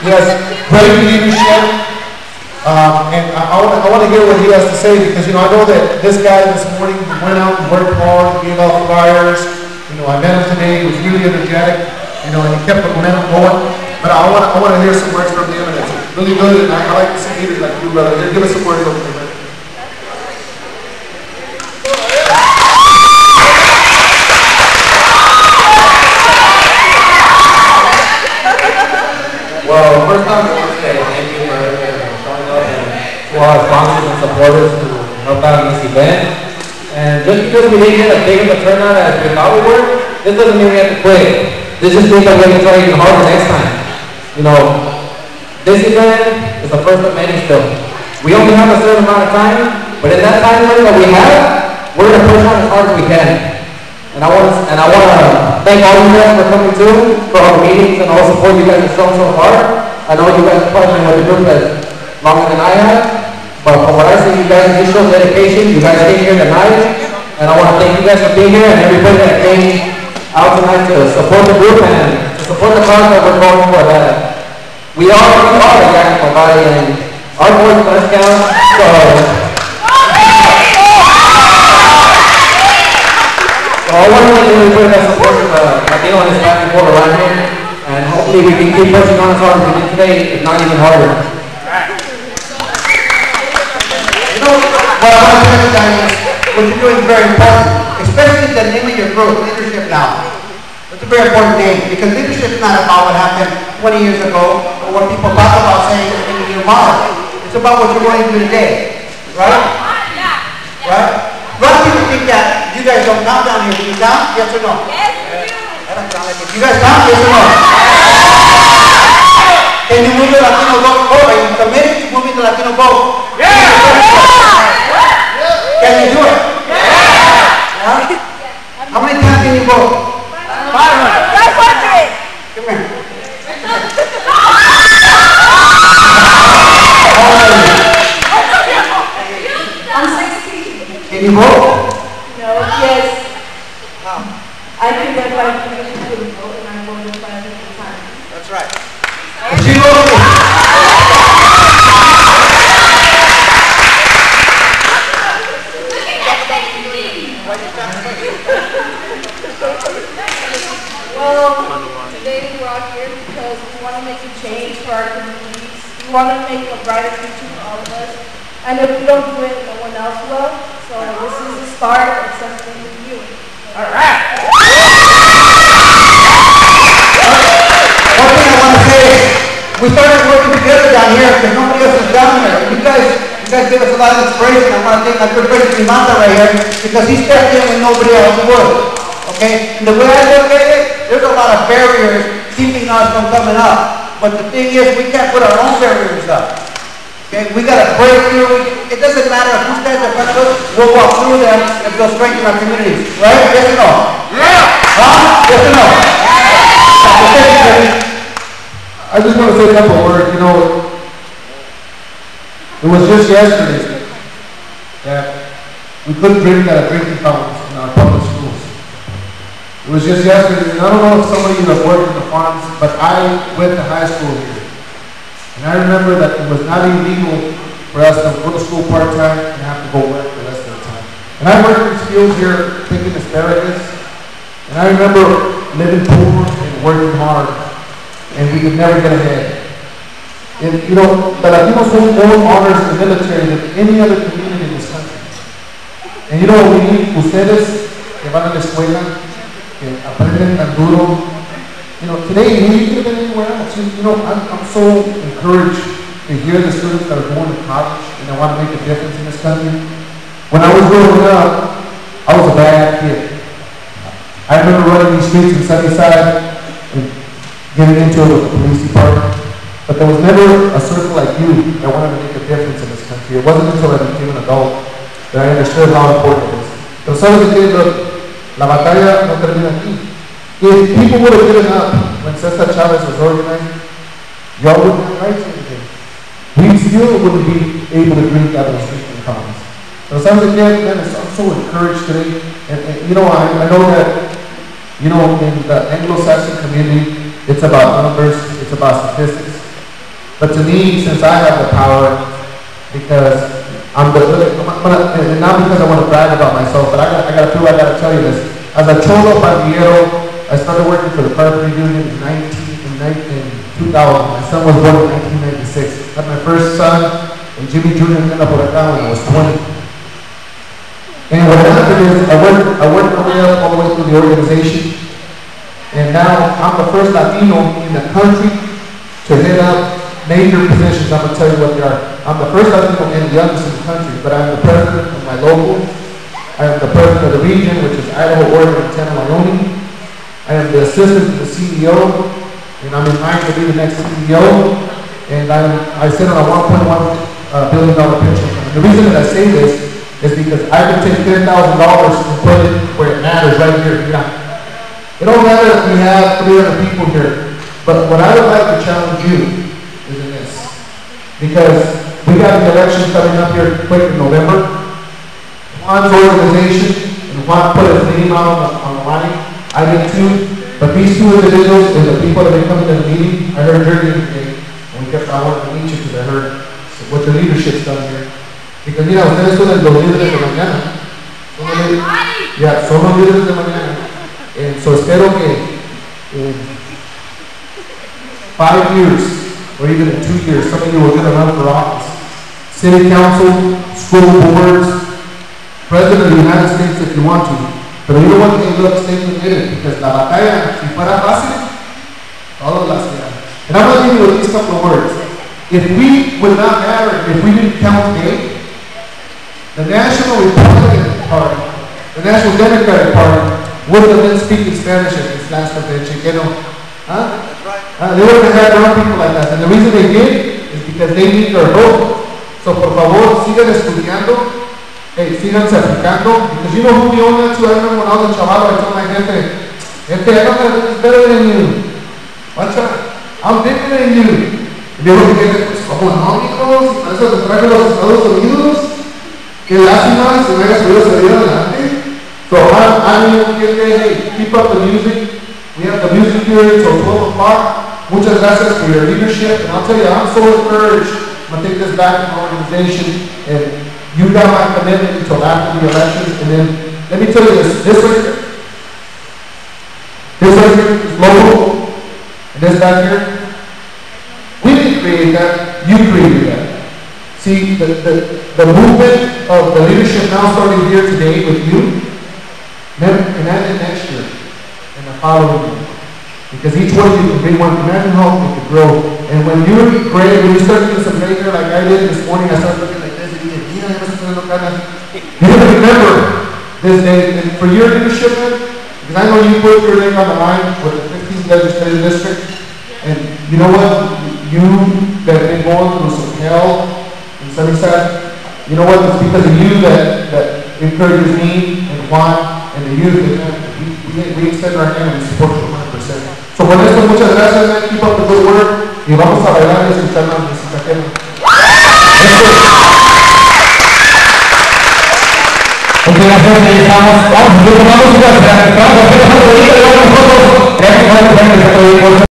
He has great leadership. And I want to hear what he has to say because, I know that this guy this morning went out and worked hard, gave out flyers. I met him today. He was really energetic, and he kept the momentum going. But I want to hear some words from him, and it's really good. And I like to see leaders like you, brother. Here, give us some words over there. Well, first time I want to say thank you for showing up and to our sponsors and supporters to help out in this event. And just because we didn't get as big of a turnout as we thought we were, this doesn't mean we have to quit. This just means that we're going to try even harder next time. This event is the first of many still. We only have a certain amount of time, but in that time frame that we have, we're going to push on as hard as we can. And I want to thank all you guys for coming too, for all the meetings and all the support you guys have shown so far. I know you guys are partnering with the group as longer than I have, but from what I see, you guys just show dedication. You guys came here tonight, and I want to thank you guys for being here and everybody that came out tonight to support the group and to support the cause that we're going for. That we are the guys for body, and our voice does count. So I want to thank everybody that supported Latino and Hispanic Quarter around here, and hopefully we can keep pushing on as hard as we did today, if not even harder. What I want to tell you guys is what you're doing is very important, especially the name of your group, Leadership Now. It's a very important name because leadership is not about what happened 20 years ago or what people talk about saying in your mind. It's about what you're going to do today, right? Right? A lot of people think that you guys don't count down here. Do you count? Yes or no? Yes, we do. You guys count? Yes or no? Can you move the Latino vote forward? Are you committed to moving the Latino vote? Yeah! Can you do it? Yeah! How many times can you vote? 500. Come here. I'm 16. Can you vote? No, yes. I think that I can vote and I voted 500 times. That's right. If you vote, well, today we're out here because we want to make a change for our communities. We want to make a brighter future for all of us. And if we don't do it, no one else will. So this is the start of something with you. all right. One thing I want to say is we started working together down here because nobody else is down here. You guys give us a lot of inspiration. I want to thank my good friend Imanta right here because he stepped in when nobody else would. Okay? And the way I look at it, there's a lot of barriers keeping us from coming up. But the thing is, we can't put our own barriers up. Okay? We got to break through. It doesn't matter who stands in front of us. We'll walk through them and we'll strengthen our communities. Right? Yes or no? Yeah! Huh? Yes or no? Yeah! I just want to say a couple of words. It was just yesterday that we couldn't drink at a drinking fountain in our public schools. It was just yesterday, and I don't know if some of you have worked in the farms, but I went to high school here. And I remember that it was not illegal for us to go to school part-time and have to go work the rest of the time. And I worked in fields here picking asparagus, and I remember living poor and working hard, and we could never get ahead. And the Latinos hold more honors in the military than any other community in this country. And we need ustedes que van a la escuela, que aprenden tan duro. Today we could have been anywhere else. I'm so encouraged to hear the students that are going to college and they want to make a difference in this country. When I was growing up, I was a bad kid. I remember running these streets in Sunnyside and getting into it with the police department. But there was never a circle like you that wanted to make a difference in this country. It wasn't until I became an adult that I understood how important it is. Pero sabes que la batalla no termina aquí. If people would have given up when Cesar Chavez was organizing, y'all wouldn't have rights today. We still wouldn't be able to drink out of the streets and commons. So sabes que, man, I'm so encouraged today. And I know that, in the Anglo-Saxon community, it's about numbers, it's about statistics. But to me, since I have the power, because and not because I want to brag about myself, but I got to tell you this. As a cholo pandillero, I started working for the carpentry union in 2000. My son was born in 1996. I had my first son, and Jimmy Jr. ended up with when I was 20. And what happened is, I worked my way up all the way through the organization, and now I'm the first Latino in the country to head up major positions. I'm going to tell you what they are. I'm the first Latino and the youngest in the country, but I'm the president of my local. I am the president of the region, which is Idaho, Oregon, Montana, Wyoming. I am the assistant to the CEO, and I'm in line to be the next CEO. And I sit on a $1.1 billion pension fund. The reason that I say this is because I can take $10,000 and put it where it matters, right here. It don't matter if we have 300 people here, but what I would like to challenge you is in this. Because we got the election coming up here quick in November. Juan's organization, and Juan put his name out on the line. I did too. But these two individuals and the people that have been coming to the meeting, I heard your name today, and I wanted to meet you because I heard what your leadership's done here. Because mira, ustedes son los líderes de mañana. Son los líderes de mañana. So espero que in 5 years, or even in 2 years, some of you will get run for office. City council, school boards, president of the United States if you want to. Pero you know what they look stay committed, because la batalla, si fuera fácil, todos las quedan. And I'm going to leave you with these couple of words. If we would not matter, if we didn't count gay, the National Republican Party, the National Democratic Party, would have been speaking Spanish at this last convention. You know? They would have had young people like that. And the reason they did is because they need their vote. So, por favor, sigan estudiando. Síganse aplicando, because you know who we own that to. I remember when I was a chaval, I told my gente, I don't know who's better than you. Watch out, I'm bigger than you. Y luego que pues, como no, hijos, para eso te traje los Estados Unidos. Qué lástima, si me hagas podido salir adelante. So I'm hey, keep up the music. We have the music here until 12 o'clock. Muchas gracias for your leadership. And I'll tell you, I'm so encouraged. I'm going to take this back to my organization. And you got my commitment until after the elections, and then let me tell you this right here is local, and this back here, we didn't create that, you created that. See, the movement of the leadership now starting here today with you, and then next year, and the following year. Because each one of you can bring one, imagine how it could grow. And when you pray, when you start doing some prayer like I did this morning, I started looking like this, and you gotta remember this day, and for your leadership, because I know you put your name on the line with the 15th legislative district, and you know what, you that have been going through some hell in Sunnyside, you know what, it's because of you that encourages me and Juan and the youth, that we extend our hand and support you 100%. So con esto, muchas gracias, man. Keep up the good work, y vamos a bailar y escuchar la música. Vamos,